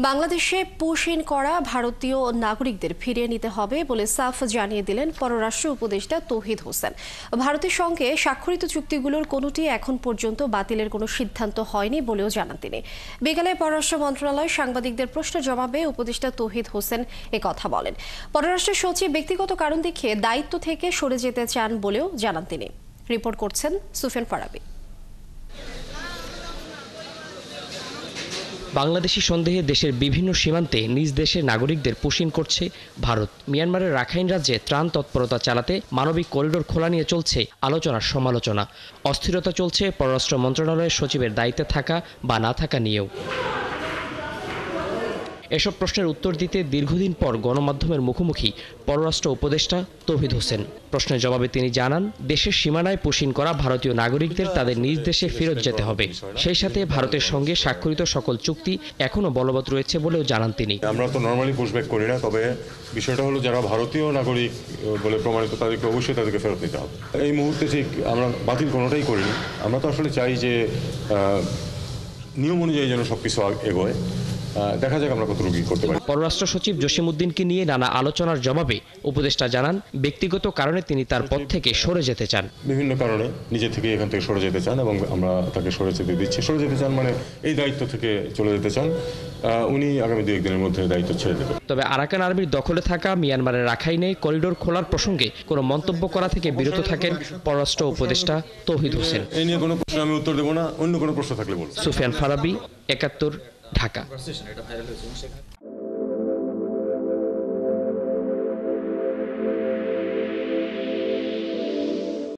বাংলাদেশে পুশ-ইন করা ভারতীয় নাগরিকদের ফিরিয়ে নিতে হবে বলে সাফ জানিয়ে দিলেন পররাষ্ট্র উপদেষ্টা তৌহিদ হোসেন। ভারতের সঙ্গে স্বাক্ষরিত চুক্তিগুলোর কোনোটি এখন পর্যন্ত বাতিলের কোনো সিদ্ধান্ত হয়নি বলেও জানান তিনি। বিকালে পররাষ্ট্র মন্ত্রণালয় সাংবাদিকদের প্রশ্নের জবাবে উপদেষ্টা তৌহিদ হোসেন কথা বলেন। পররাষ্ট্র সচিব ব্যক্তিগত কারণ দেখিয়ে দায়িত্ব থেকে সরে যেতে চান বলেও জানান তিনি। রিপোর্ট করছেন সুফিয়ান ফারাবী। বাংলাদেশি সন্দেহে দেশের বিভিন্ন সীমান্তে নিজ দেশের নাগরিকদের পুশ-ইন করছে ভারত। মিয়ানমারের রাখাইন রাজ্যে ত্রাণ তৎপরতা চালাতে মানবিক করিডোর খোলা নিয়ে চলছে আলোচনা সমালোচনা। অস্থিরতা চলছে পররাষ্ট্র মন্ত্রণালয়ের সচিবের দায়িত্বে থাকা বা না থাকা নিয়েও। এসব প্রশ্নের উত্তর দিতে দীর্ঘদিন পর গণমাধ্যমের মুখোমুখি পররাষ্ট্র উপদেষ্টা তৌহিদ হোসেন। প্রশ্নের জবাবে তিনি জানান, দেশের সীমানায় পুশ-ইন করা ভারতীয় নাগরিকদের তাদের নিজ দেশে ফেরত যেতে হবে। সেই সাথে ভারতের সঙ্গে স্বাক্ষরিত সকল চুক্তি এখনো বলবৎ রয়েছে বলেও জানান তিনি। আমরা তো নর্মালি পুশব্যাক করি না, তবে বিষয়টা হলো যারা ভারতীয় নাগরিক বলে প্রমাণিত তাদেরকে অবশ্যই তাদেরকে ফেরত নিতে হবে। এই মুহূর্তে ঠিক আমরা বাতিল কোনোটাই করিনি। আমরা তো আসলে চাই যে নিয়ম অনুযায়ী যেন সবকিছু এগোয়। দেখা যাক আমরা কত রুগী করতে পারি। পররাষ্ট্র সচিব জসিমউদ্দিনকে নিয়ে নানা আলোচনার জবাবে উপদেষ্টা জানান, ব্যক্তিগত কারণে তিনি তার পদ থেকে সরে যেতে চান। বিভিন্ন কারণে নিজে থেকে এখান থেকে সরে যেতে চান এবং আমরা তাকে সরে যেতে দিচ্ছি। সরে যেতে চান মানে এই দায়িত্ব থেকে চলে যেতে চান। উনি আগামী 2-1 দিনের মধ্যে দায়িত্ব ছেড়ে দেবেন। তবে আরাকান আর্মির দখলে থাকা মিয়ানমারের রাখাইনে করিডোর খোলার প্রসঙ্গে কোনো মন্তব্য করা থেকে বিরত থাকেন পররাষ্ট্র উপদেষ্টা তৌহিদ হোসেন। এই নিয়ে কোনো প্রশ্ন আমি উত্তর দেব না, অন্য কোনো প্রশ্ন থাকলে বলুন। সুফিয়ান ফারাবী, 71, ঢাকা।